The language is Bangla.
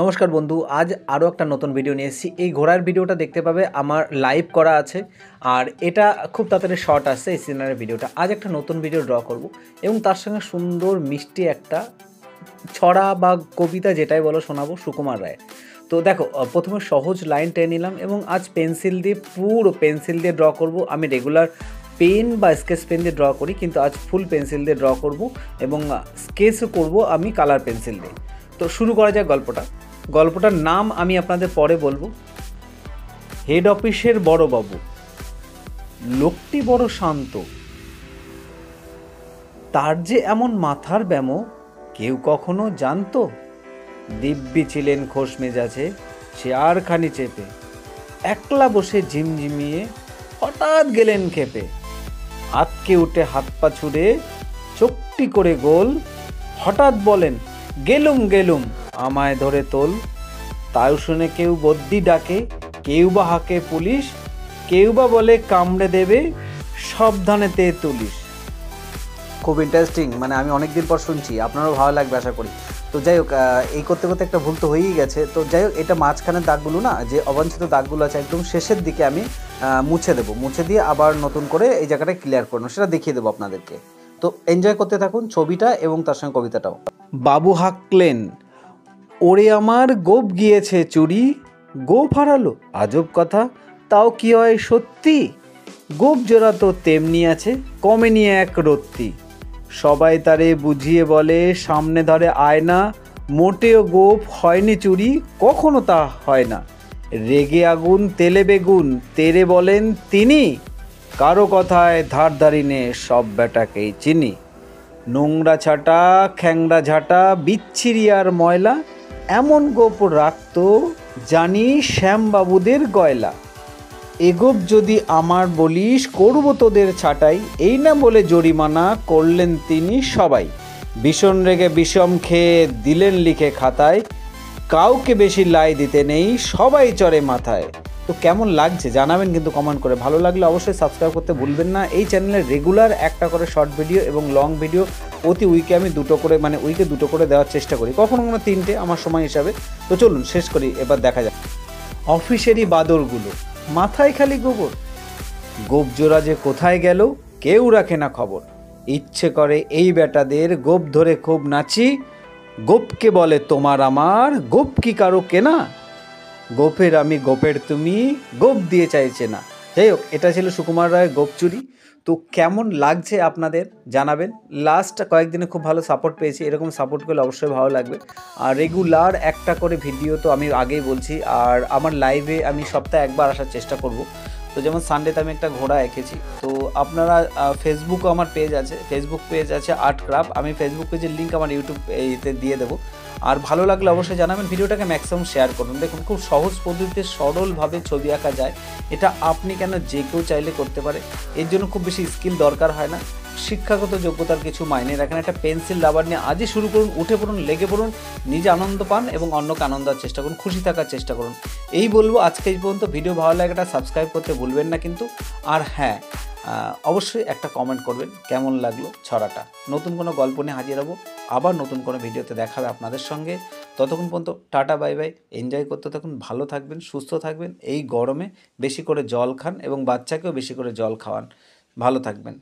নমস্কার বন্ধু, আজ আরও একটা নতুন ভিডিও নিয়ে এসেছি। এই ঘোড়ার ভিডিওটা দেখতে পাবে আমার লাইভ করা আছে, আর এটা খুব তাড়াতাড়ি শর্ট আসছে এই সিনারের ভিডিওটা। আজ একটা নতুন ভিডিও ড্র করব এবং তার সঙ্গে সুন্দর মিষ্টি একটা ছড়া বা কবিতা যেটাই বলো শোনাবো সুকুমার রায়। তো দেখো, প্রথমে সহজ লাইন টেনে নিলাম এবং আজ পেন্সিল দিয়ে, পুরো পেন্সিল দিয়ে ড্র করব। আমি রেগুলার পেন বা স্কেচ পেন দিয়ে ড্র করি, কিন্তু আজ ফুল পেন্সিল দিয়ে ড্র করব এবং স্কেচও করব আমি কালার পেন্সিল দিয়ে। তো শুরু করা যাক গল্পটার নাম আমি আপনাদের পরে বলবো। হেড অফিসের বড়বাবু, লোকটি বড় শান্ত, তার যে এমন মাথার ব্যামো কেউ কখনো জানতো? দিব্যি ছিলেন খোশ মেজাজে, চেয়ারখানি চেপে, একলা বসে ঝিমঝিমিয়ে হঠাৎ গেলেন খেপে। আতকে উঠে হাত পা ছুড়ে চোখটি করে গোল, হঠাৎ বলেন, গেলুম গেলুম আমায় ধরে তোল। তাই শুনে কেউ বদ্যি ডাকে, কেউ বা হাঁকে পুলিশ, কেউ বা বলে কামড়ে দেবে, সাবধানেতে তুলিস। খুব ইন্টারেস্টিং, মানে আমি অনেকদিন পর শুনছি, আপনারও ভালো লাগবে আশা করি। তো যাই হোক, এই করতে করতে একটা ভুল তো হয়েই গেছে। তো যাই হোক, এটা মাঝখানের দাগগুলো না, যে অবাঞ্ছিত দাগগুলো আছে একদম শেষের দিকে আমি মুছে দেবো, মুছে দিয়ে আবার নতুন করে এই জায়গাটা ক্লিয়ার করবো, সেটা দেখিয়ে দেবো আপনাদেরকে। তো এনজয় করতে থাকুন ছবিটা এবং তার সঙ্গে কবিতাটাও। বাবু হাঁকলেন, ওরে আমার গোপ গিয়েছে চুরি, গোপ হারালো আজব কথা, তাও কি হয় সত্যি? গোপ জোড়া তো তেমনি আছে, কমে নিয়ে এক রত্তি। সবাই তারে বুঝিয়ে বলে, সামনে ধরে আয়না, মোটেও গোপ হয়নি চুরি, কখনো তা হয় না। রেগে আগুন তেলে বেগুন, তেরে বলেন তিনি, কারো কথায় ধার ধারি নে, সব বেটাকেই চিনি। নোংরা ছাটা, খ্যাংরা ঝাঁটা, বিচ্ছিরি আর ময়লা, এমন গোপ রাখত জানি শ্যামবাবুদের গয়লা। এগোপ যদি আমার বলিস, করব তোদের ছাঁটাই, এই না বলে জরিমানা করলেন তিনি সবাই। ভীষণ রেগে বিষম খেয়ে দিলেন লিখে খাতায়, কাউকে বেশি লাই দিতে নেই, সবাই চড়ে মাথায়। তো কেমন লাগছে জানাবেন কিন্তু কমেন্ট করে। ভালো লাগলে অবশ্যই সাবস্ক্রাইব করতে ভুলবেন না। এই চ্যানেলে রেগুলার একটা করে শর্ট ভিডিও এবং লং ভিডিও প্রতি উইকে আমি দুটো করে, মানে উইকে দুটো করে দেওয়ার চেষ্টা করি, কখনো কখনো তিনটে আমার সময় হিসাবে। তো চলুন শেষ করি, এবার দেখা যাক। অফিসেরই বাদরগুলো, মাথায় খালি গোবর, গোপজোড়া যে কোথায় গেল কেউ রাখে না খবর। ইচ্ছে করে এই বেটাদের গোপ ধরে খুব নাচি, গোপকে বলে তোমার আমার, গোপ কি কারো কেনা? গোপের আমি গোপের তুমি, গোপ দিয়ে চাইছে না। যাই হোক, এটা ছিল সুকুমার রায়ের গোপ চুরি। তো কেমন লাগছে আপনাদের জানাবেন। লাস্ট কয়েকদিনে খুব ভালো সাপোর্ট পেয়েছি, এরকম সাপোর্ট করলে অবশ্যই ভালো লাগবে। আর রেগুলার একটা করে ভিডিও তো আমি আগেই বলছি, আর আমার লাইভে আমি সপ্তাহে একবার আসার চেষ্টা করব। তো যেমন সানডেতে আমি একটা ঘোড়া এঁকেছি। তো আপনারা ফেসবুকও আমার পেজ আছে, ফেসবুক পেজ আছে আর্ট ক্রাফট, আমি ফেসবুক পেজের লিঙ্ক আমার ইউটিউব এতে দিয়ে দেবো। আর ভালো লাগলে অবশ্যই জানাবেন, ভিডিওটাকে ম্যাক্সিমাম শেয়ার করুন। দেখুন খুব সহজ পদ্ধতিতে সরলভাবে ছবি আঁকা যায়, এটা আপনি কেন যে কেউ চাইলে করতে পারে। এর জন্য খুব বেশি স্কিল দরকার হয় না, শিক্ষাগত যোগ্যতার কিছু মাইনে রাখেন। একটা পেন্সিল রাবার নিয়ে আজই শুরু করুন, উঠে পড়ুন, লেগে পড়ুন, নিজে আনন্দ পান এবং অন্যকে আনন্দ দেওয়ার চেষ্টা করুন, খুশি থাকার চেষ্টা করুন। এই বলবো, আজকে এই পর্যন্ত। ভিডিও ভালো লাগে একটা সাবস্ক্রাইব করতে ভুলবেন না কিন্তু। আর হ্যাঁ, অবশ্যই একটা কমেন্ট করবেন কেমন লাগলো ছড়াটা। নতুন কোনো গল্প নিয়ে হাজির হবো, আবার নতুন কোনো ভিডিওতে দেখা হবে আপনাদের সঙ্গে। ততক্ষণ পর্যন্ত টাটা বাই বাই, এনজয় করতে থাকুন, ভালো থাকবেন, সুস্থ থাকবেন। এই গরমে বেশি করে জল খান এবং বাচ্চাকেও বেশি করে জল খাওয়ান। ভালো থাকবেন।